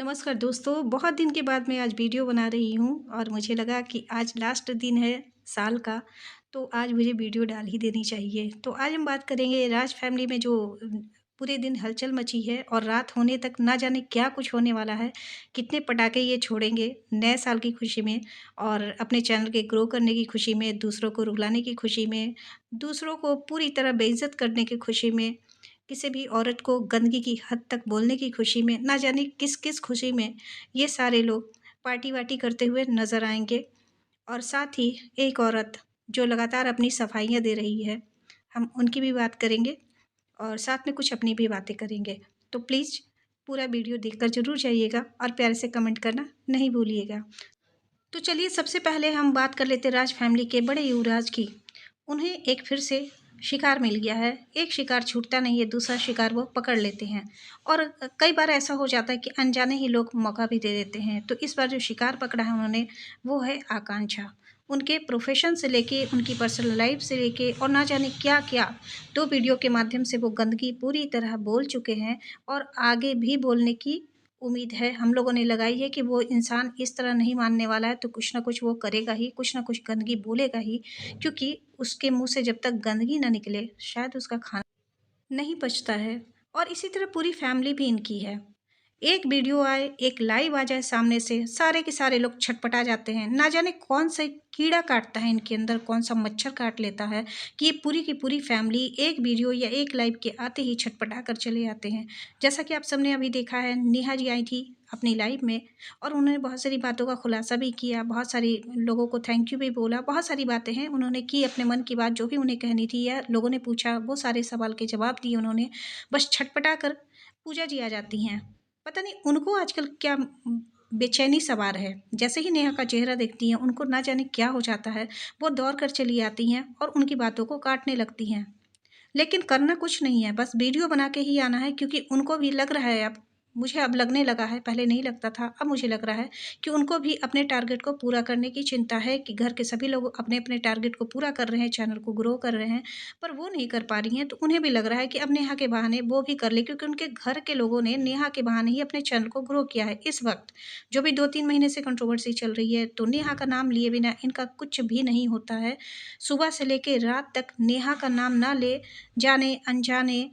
नमस्कार दोस्तों, बहुत दिन के बाद मैं आज वीडियो बना रही हूँ और मुझे लगा कि आज लास्ट दिन है साल का, तो आज मुझे वीडियो डाल ही देनी चाहिए। तो आज हम बात करेंगे राज फैमिली में जो पूरे दिन हलचल मची है और रात होने तक ना जाने क्या कुछ होने वाला है, कितने पटाखे ये छोड़ेंगे नए साल की खुशी में और अपने चैनल के ग्रो करने की खुशी में, दूसरों को रुलाने की खुशी में, दूसरों को पूरी तरह बेइज़्ज़त करने की खुशी में, किसी भी औरत को गंदगी की हद तक बोलने की खुशी में, ना जाने किस-किस खुशी में ये सारे लोग पार्टी-वार्टी करते हुए नज़र आएँगे। और साथ ही एक औरत जो लगातार अपनी सफाइयाँ दे रही है, हम उनकी भी बात करेंगे और साथ में कुछ अपनी भी बातें करेंगे। तो प्लीज़ पूरा वीडियो देखकर ज़रूर जाइएगा और प्यारे से कमेंट करना नहीं भूलिएगा। तो चलिए सबसे पहले हम बात कर लेते हैं राज फैमिली के बड़े युवराज की। उन्हें एक फिर से शिकार मिल गया है। एक शिकार छूटता नहीं है, दूसरा शिकार वो पकड़ लेते हैं और कई बार ऐसा हो जाता है कि अनजाने ही लोग मौका भी दे देते हैं। तो इस बार जो शिकार पकड़ा है उन्होंने, वो है आकांक्षा। उनके प्रोफ़ेशन से लेके, उनकी पर्सनल लाइफ़ से लेके और ना जाने क्या-क्या 2 वीडियो के माध्यम से वो गंदगी पूरी तरह बोल चुके हैं और आगे भी बोलने की उम्मीद है। हम लोगों ने लगाई है कि वो इंसान इस तरह नहीं मानने वाला है, तो कुछ ना कुछ वो करेगा ही, कुछ ना कुछ गंदगी बोलेगा ही, क्योंकि उसके मुँह से जब तक गंदगी ना निकले, शायद उसका खाना नहीं पचता है। और इसी तरह पूरी फैमिली भी इनकी है। एक वीडियो आए, एक लाइव आ जाए सामने से, सारे के सारे लोग छटपटा जाते हैं। ना जाने कौन-सा कीड़ा काटता है इनके अंदर, कौन-सा मच्छर काट लेता है कि ये पूरी की पूरी फैमिली एक वीडियो या एक लाइव के आते ही छटपटा कर चले आते हैं। जैसा कि आप सबने अभी देखा है, नेहा जी आई थी अपनी लाइव में और उन्होंने बहुत सारी बातों का खुलासा भी किया, बहुत सारी लोगों को थैंक यू भी बोला, बहुत सारी बातें हैं उन्होंने की अपने मन की बात जो भी उन्हें कहनी थी या लोगों ने पूछा, वो सारे सवाल के जवाब दिए उन्होंने। बस छटपटा कर पूजा जी आ जाती हैं। पता नहीं उनको आजकल क्या बेचैनी सवार है। जैसे ही नेहा का चेहरा देखती हैं, उनको ना जाने क्या हो जाता है, वो दौड़ कर चली आती हैं और उनकी बातों को काटने लगती हैं। लेकिन करना कुछ नहीं है, बस वीडियो बना के ही आना है क्योंकि उनको भी लग रहा है अब, मुझे अब लगने लगा है, पहले नहीं लगता था, अब मुझे लग रहा है कि उनको भी अपने टारगेट को पूरा करने की चिंता है कि घर के सभी लोग अपने-अपने टारगेट को पूरा कर रहे हैं, चैनल को ग्रो कर रहे हैं, पर वो नहीं कर पा रही हैं, तो उन्हें भी लग रहा है कि अब नेहा के बहाने वो भी कर लें क्योंकि उनके घर के लोगों ने नेहा के बहाने ही अपने चैनल को ग्रो किया है इस वक़्त। जो भी 2-3 महीने से कंट्रोवर्सी चल रही है, तो नेहा का नाम लिए बिना इनका कुछ भी नहीं होता है। सुबह से लेके रात तक नेहा का नाम ना ले जाने अनजाने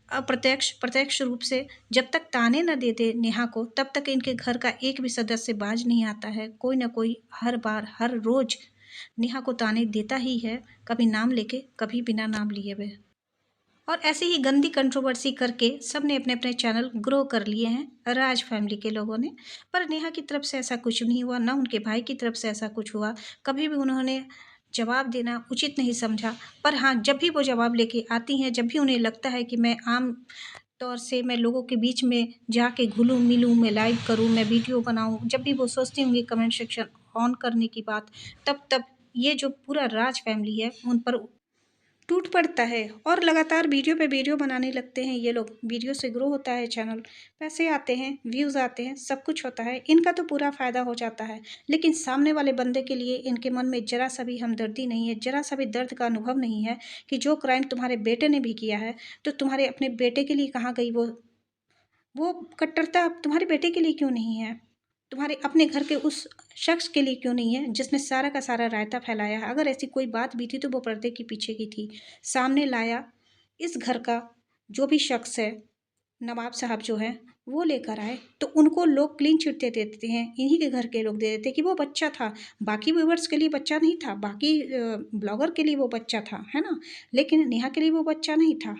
अप्रत्यक्ष प्रत्यक्ष रूप से जब तक ताने न दे दे नेहा को तब तक इनके घर का एक भी सदस्य बाज नहीं आता है। कोई ना कोई हर बार हर रोज नेहा को ताने देता ही है, कभी नाम लेके कभी बिना नाम लिए हुए। और ऐसे ही गंदी कंट्रोवर्सी करके सबने अपने अपने चैनल ग्रो कर लिए हैं राज फैमिली के लोगों ने। पर नेहा की तरफ से ऐसा कुछ नहीं हुआ, ना उनके भाई की तरफ से ऐसा कुछ हुआ। कभी भी उन्होंने जवाब देना उचित नहीं समझा। पर हाँ, जब भी वो जवाब लेके आती हैं, जब भी उन्हें लगता है कि मैं आम तौर से मैं लोगों के बीच में जाके घुलूँ-मिलूँ, मैं लाइव करूँ, मैं वीडियो बनाऊँ, जब भी वो सोचती होंगी कमेंट सेक्शन ऑन करने की बात, तब ये जो पूरा राज फैमिली है, उन पर टूट पड़ता है और लगातार वीडियो पे वीडियो बनाने लगते हैं ये लोग। वीडियो से ग्रो होता है चैनल, पैसे आते हैं, व्यूज़ आते हैं, सब कुछ होता है। इनका तो पूरा फ़ायदा हो जाता है, लेकिन सामने वाले बंदे के लिए इनके मन में ज़रा-सा भी हमदर्दी नहीं है, ज़रा-सा भी दर्द का अनुभव नहीं है कि जो क्राइम तुम्हारे बेटे ने भी किया है, तो तुम्हारे अपने बेटे के लिए कहाँ गई वो कट्टरता तुम्हारे बेटे के लिए क्यों नहीं है? तुम्हारे अपने घर के उस शख्स के लिए क्यों नहीं है, जिसने सारा का सारा रायता फैलाया है? अगर ऐसी कोई बात भी थी, तो वो पर्दे के पीछे की थी। सामने लाया इस घर का जो भी शख्स है, नवाब साहब जो हैं, वो लेकर आए, तो उनको लोग क्लीन चिट दे देते हैं। इन्हीं के घर के लोग दे देते हैं कि वो बच्चा था। बाकी व्यूअर्स के लिए बच्चा नहीं था, बाकी ब्लॉगर के लिए वो बच्चा था, है ना? लेकिन नेहा के लिए वो बच्चा नहीं था।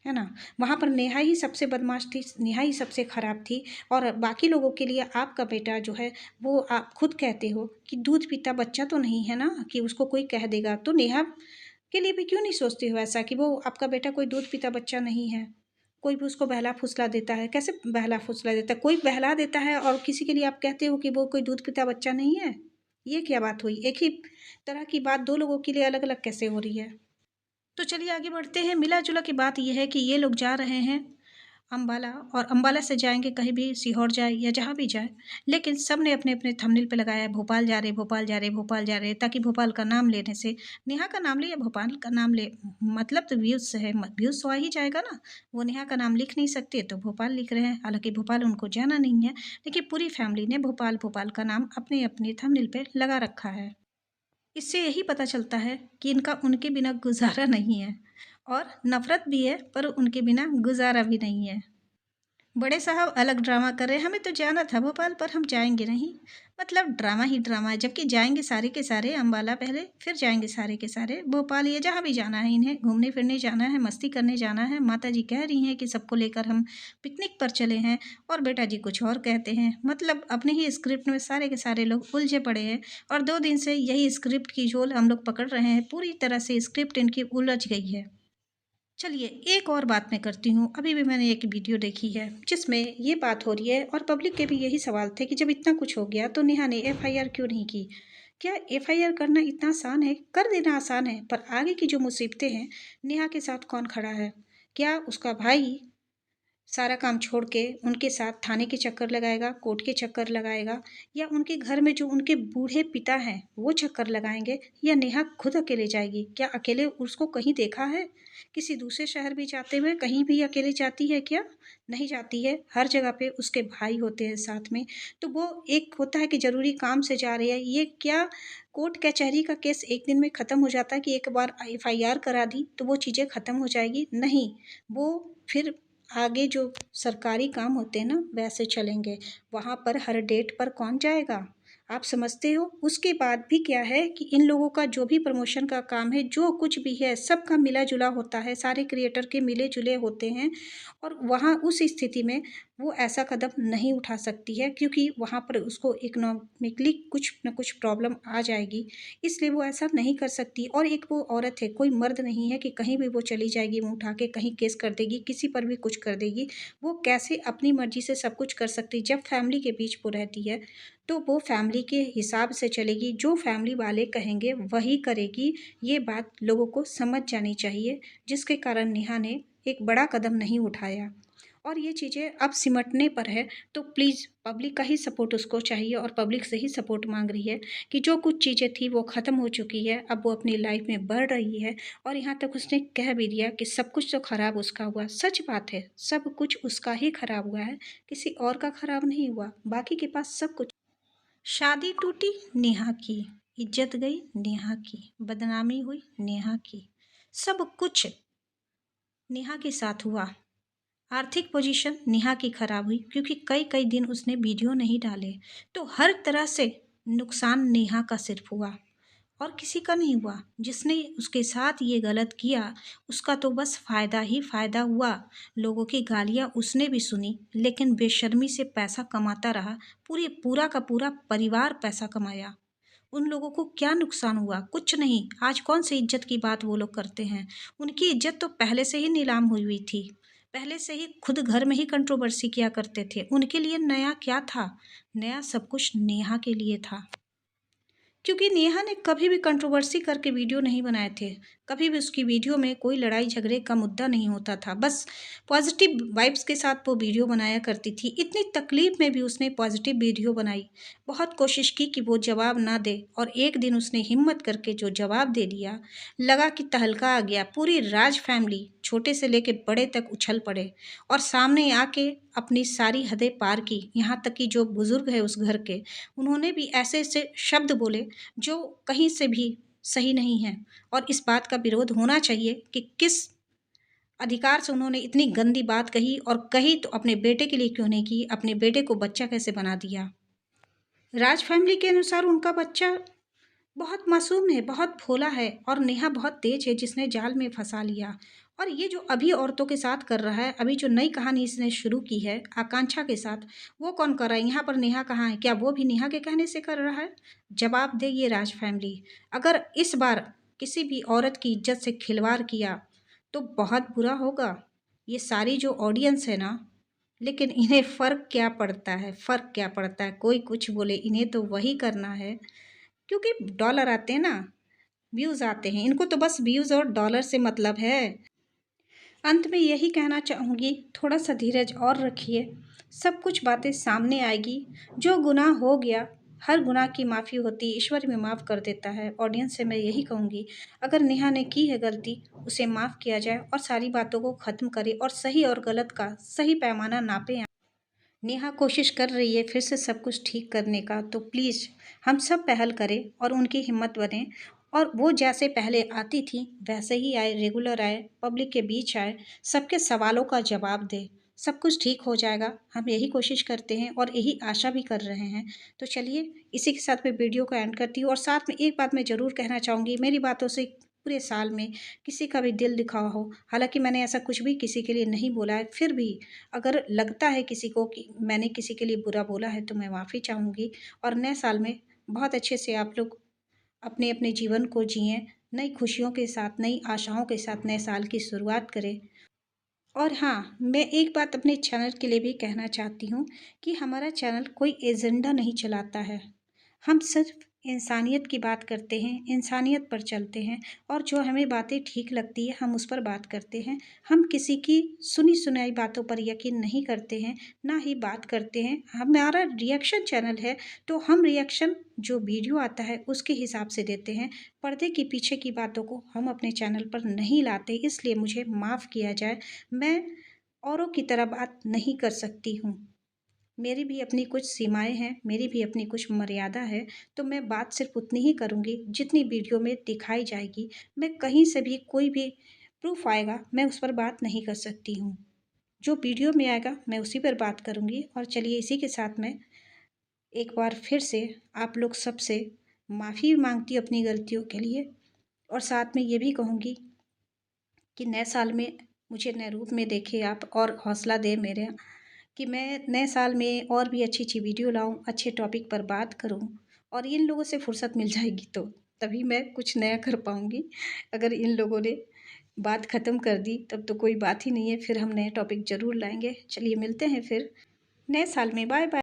है ना? वहाँ पर नेहा ही सबसे बदमाश थी, नेहा ही सबसे खराब थी और बाकी लोगों के लिए आपका बेटा जो है, वो आप खुद कहते हो कि दूध पीता बच्चा तो नहीं है ना कि उसको कोई कह देगा। तो नेहा के लिए भी क्यों नहीं सोचते हो ऐसा कि वो आपका बेटा कोई दूध पीता बच्चा नहीं है? कोई भी उसको बहला-फुसला देता है, कैसे बहला-फुसला देता है? कोई बहला देता है और किसी के लिए आप कहते हो कि वो कोई दूध पीता बच्चा नहीं है? ये क्या बात हुई? एक ही तरह की बात 2 लोगों के लिए अलग-अलग कैसे हो रही है? तो चलिए आगे बढ़ते हैं। मिला-जुला की बात ये है कि ये लोग जा रहे हैं अम्बाला, और अम्बाला से जाएँगे कहीं भी, सीहोर जाए या जहाँ भी जाए, लेकिन सब ने अपने-अपने थंबनेल पे लगाया है भोपाल जा रहे, भोपाल जा रहे, भोपाल जा रहे, ताकि भोपाल का नाम लेने से, नेहा का नाम ले या भोपाल का नाम ले, मतलब तो व्यूज़ से है, म व्यूज़ तो आ ही जाएगा ना। वो नेहा का नाम लिख नहीं सकते तो भोपाल लिख रहे हैं, हालाँकि भोपाल उनको जाना नहीं है, लेकिन पूरी फैमिली ने भोपाल, भोपाल का नाम अपने-अपने थंबनेल पे लगा रखा है। इससे यही पता चलता है कि इनका उनके बिना गुज़ारा नहीं है, और नफ़रत भी है पर उनके बिना गुज़ारा भी नहीं है। बड़े साहब अलग ड्रामा कर रहे हैं, हमें तो जाना था भोपाल पर हम जाएँगे नहीं। मतलब ड्रामा ही ड्रामा है, जबकि जाएँगे सारे के सारे अम्बाला पहले, फिर जाएँगे सारे के सारे भोपाल या जहाँ भी जाना है इन्हें, घूमने-फिरने जाना है, मस्ती करने जाना है। माताजी कह रही हैं कि सबको लेकर हम पिकनिक पर चले हैं, और बेटा जी कुछ और कहते हैं। मतलब अपने ही स्क्रिप्ट में सारे के सारे लोग उलझे पड़े हैं, और 2 दिन से यही स्क्रिप्ट की झोल हम लोग पकड़ रहे हैं। पूरी तरह से स्क्रिप्ट इनकी उलझ गई है। चलिए एक और बात मैं करती हूँ। अभी भी मैंने एक वीडियो देखी है जिसमें ये बात हो रही है, और पब्लिक के भी यही सवाल थे कि जब इतना कुछ हो गया तो नेहा ने एफआईआर क्यों नहीं की। क्या एफआईआर करना इतना आसान है? कर देना आसान है, पर आगे की जो मुसीबतें हैं, नेहा के साथ कौन खड़ा है? क्या उसका भाई सारा काम छोड़ के उनके साथ थाने के चक्कर लगाएगा, कोर्ट के चक्कर लगाएगा, या उनके घर में जो उनके बूढ़े पिता हैं वो चक्कर लगाएंगे, या नेहा खुद अकेले जाएगी? क्या अकेले उसको कहीं देखा है? किसी दूसरे शहर भी जाते हुए कहीं भी अकेले जाती है क्या? नहीं जाती है, हर जगह पे उसके भाई होते हैं साथ में। तो वो एक होता है कि ज़रूरी काम से जा रही है, ये क्या कोर्ट कचहरी का केस एक दिन में ख़त्म हो जाता है कि एक बार एफआईआर करा दी तो वो चीज़ें ख़त्म हो जाएगी? नहीं, वो फिर आगे जो सरकारी काम होते हैं ना वैसे चलेंगे। वहाँ पर हर डेट पर कौन जाएगा? आप समझते हो? उसके बाद भी क्या है कि इन लोगों का जो भी प्रमोशन का काम है, जो कुछ भी है, सबका मिला-जुला होता है, सारे क्रिएटर के मिले-जुले होते हैं, और वहाँ उस स्थिति में वो ऐसा कदम नहीं उठा सकती है, क्योंकि वहाँ पर उसको इकोनॉमिकली कुछ न कुछ प्रॉब्लम आ जाएगी, इसलिए वो ऐसा नहीं कर सकती। और एक वो औरत है, कोई मर्द नहीं है कि कहीं भी वो चली जाएगी, मुँह उठा के कहीं केस कर देगी, किसी पर भी कुछ कर देगी। वो कैसे अपनी मर्ज़ी से सब कुछ कर सकती है? जब फैमिली के बीच वो रहती है, तो वो फैमिली के हिसाब से चलेगी, जो फैमिली वाले कहेंगे वही करेगी। ये बात लोगों को समझ जानी चाहिए, जिसके कारण नेहा ने एक बड़ा कदम नहीं उठाया। और ये चीज़ें अब सिमटने पर है, तो प्लीज़ पब्लिक का ही सपोर्ट उसको चाहिए, और पब्लिक से ही सपोर्ट मांग रही है कि जो कुछ चीज़ें थी वो ख़त्म हो चुकी है, अब वो अपनी लाइफ में बढ़ रही है। और यहाँ तक उसने कह भी दिया कि सब कुछ तो ख़राब उसका हुआ। सच बात है, सब कुछ उसका ही ख़राब हुआ है, किसी और का ख़राब नहीं हुआ। बाकी के पास सब कुछ। शादी टूटी नेहा की, इज्जत गई नेहा की, बदनामी हुई नेहा की, सब कुछ नेहा के साथ हुआ। आर्थिक पोजीशन नेहा की खराब हुई, क्योंकि कई कई दिन उसने वीडियो नहीं डाले, तो हर तरह से नुकसान नेहा का सिर्फ हुआ, और किसी का नहीं हुआ। जिसने उसके साथ ये गलत किया उसका तो बस फ़ायदा ही फ़ायदा हुआ। लोगों की गालियाँ उसने भी सुनी, लेकिन बेशर्मी से पैसा कमाता रहा। पूरा का पूरा परिवार पैसा कमाया। उन लोगों को क्या नुकसान हुआ? कुछ नहीं। आज कौन सी इज्जत की बात वो लोग करते हैं? उनकी इज्जत तो पहले से ही नीलाम हुई हुई थी। पहले से ही खुद घर में ही कंट्रोवर्सी किया करते थे। उनके लिए नया क्या था? नया सब कुछ नेहा के लिए था। क्योंकि नेहा ने कभी भी कंट्रोवर्सी करके वीडियो नहीं बनाए थे। कभी भी उसकी वीडियो में कोई लड़ाई झगड़े का मुद्दा नहीं होता था। बस पॉजिटिव वाइब्स के साथ वो वीडियो बनाया करती थी। इतनी तकलीफ़ में भी उसने पॉजिटिव वीडियो बनाई। बहुत कोशिश की कि वो जवाब ना दे, और एक दिन उसने हिम्मत करके जो जवाब दे दिया, लगा कि तहलका आ गया। पूरी राज फैमिली छोटे से लेके बड़े तक उछल पड़े, और सामने आके अपनी सारी हदें पार की। यहाँ तक कि जो बुज़ुर्ग है उस घर के, उन्होंने भी ऐसे-ऐसे शब्द बोले जो कहीं से भी सही नहीं है, और इस बात का विरोध होना चाहिए कि किस अधिकार से उन्होंने इतनी गंदी बात कही, और कही तो अपने बेटे के लिए क्यों नहीं की? अपने बेटे को बच्चा कैसे बना दिया? राज फैमिली के अनुसार उनका बच्चा बहुत मासूम है, बहुत भोला है, और नेहा बहुत तेज है जिसने जाल में फंसा लिया। और ये जो अभी औरतों के साथ कर रहा है, अभी जो नई कहानी इसने शुरू की है आकांक्षा के साथ, वो कौन कर रहा है? यहाँ पर नेहा कहाँ है? क्या वो भी नेहा के कहने से कर रहा है? जवाब दे ये राज फैमिली। अगर इस बार किसी भी औरत की इज्जत से खिलवाड़ किया तो बहुत बुरा होगा। ये सारी जो ऑडियंस है ना, लेकिन इन्हें फ़र्क क्या पड़ता है? फ़र्क क्या पड़ता है? कोई कुछ बोले, इन्हें तो वही करना है, क्योंकि डॉलर आते हैं ना, व्यूज़ आते हैं। इनको तो बस व्यूज़ और डॉलर से मतलब है। अंत में यही कहना चाहूँगी, थोड़ा सा धीरज और रखिए, सब कुछ बातें सामने आएगी। जो गुनाह हो गया, हर गुनाह की माफ़ी होती है, ईश्वर भी माफ़ कर देता है। ऑडियंस से मैं यही कहूँगी, अगर नेहा ने की है गलती, उसे माफ़ किया जाए और सारी बातों को ख़त्म करें और सही और गलत का सही पैमाना नापें। नेहा कोशिश कर रही है फिर से सब कुछ ठीक करने का, तो प्लीज़ हम सब पहल करें और उनकी हिम्मत बनें और वो जैसे पहले आती थी वैसे ही आए, रेगुलर आए, पब्लिक के बीच आए, सबके सवालों का जवाब दे। सब कुछ ठीक हो जाएगा, हम यही कोशिश करते हैं और यही आशा भी कर रहे हैं। तो चलिए, इसी के साथ मैं वीडियो को एंड करती हूँ और साथ में एक बात मैं ज़रूर कहना चाहूँगी, मेरी बातों से पूरे साल में किसी का भी दिल दुखा हो, हालांकि मैंने ऐसा कुछ भी किसी के लिए नहीं बोला है, फिर भी अगर लगता है किसी को कि मैंने किसी के लिए बुरा बोला है तो मैं माफ़ी चाहूँगी। और नए साल में बहुत अच्छे से आप लोग अपने अपने जीवन को जिएं, नई खुशियों के साथ, नई आशाओं के साथ नए साल की शुरुआत करें। और हाँ, मैं एक बात अपने चैनल के लिए भी कहना चाहती हूँ कि हमारा चैनल कोई एजेंडा नहीं चलाता है। हम सिर्फ इंसानियत की बात करते हैं, इंसानियत पर चलते हैं और जो हमें बातें ठीक लगती है हम उस पर बात करते हैं। हम किसी की सुनी सुनाई बातों पर यकीन नहीं करते हैं, ना ही बात करते हैं। हमारा रिएक्शन चैनल है, तो हम रिएक्शन जो वीडियो आता है उसके हिसाब से देते हैं। पर्दे के पीछे की बातों को हम अपने चैनल पर नहीं लाते, इसलिए मुझे माफ़ किया जाए। मैं औरों की तरह बात नहीं कर सकती हूँ। मेरी भी अपनी कुछ सीमाएँ हैं, मेरी भी अपनी कुछ मर्यादा है, तो मैं बात सिर्फ़ उतनी ही करूँगी जितनी वीडियो में दिखाई जाएगी। मैं कहीं से भी कोई भी प्रूफ़ आएगा, मैं उस पर बात नहीं कर सकती हूँ। जो वीडियो में आएगा, मैं उसी पर बात करूँगी। और चलिए, इसी के साथ मैं एक बार फिर से आप लोग सबसे माफ़ी माँगती हूँ अपनी गलतियों के लिए और साथ में ये भी कहूँगी कि नए साल में मुझे नए रूप में देखें आप और हौसला दें मेरे, कि मैं नए साल में और भी अच्छी-अच्छी वीडियो लाऊँ, अच्छे टॉपिक पर बात करूँ और इन लोगों से फुर्सत मिल जाएगी तो तभी मैं कुछ नया कर पाऊँगी। अगर इन लोगों ने बात ख़त्म कर दी तब तो कोई बात ही नहीं है, फिर हम नए टॉपिक ज़रूर लाएँगे। चलिए, मिलते हैं फिर नए साल में। Bye bye.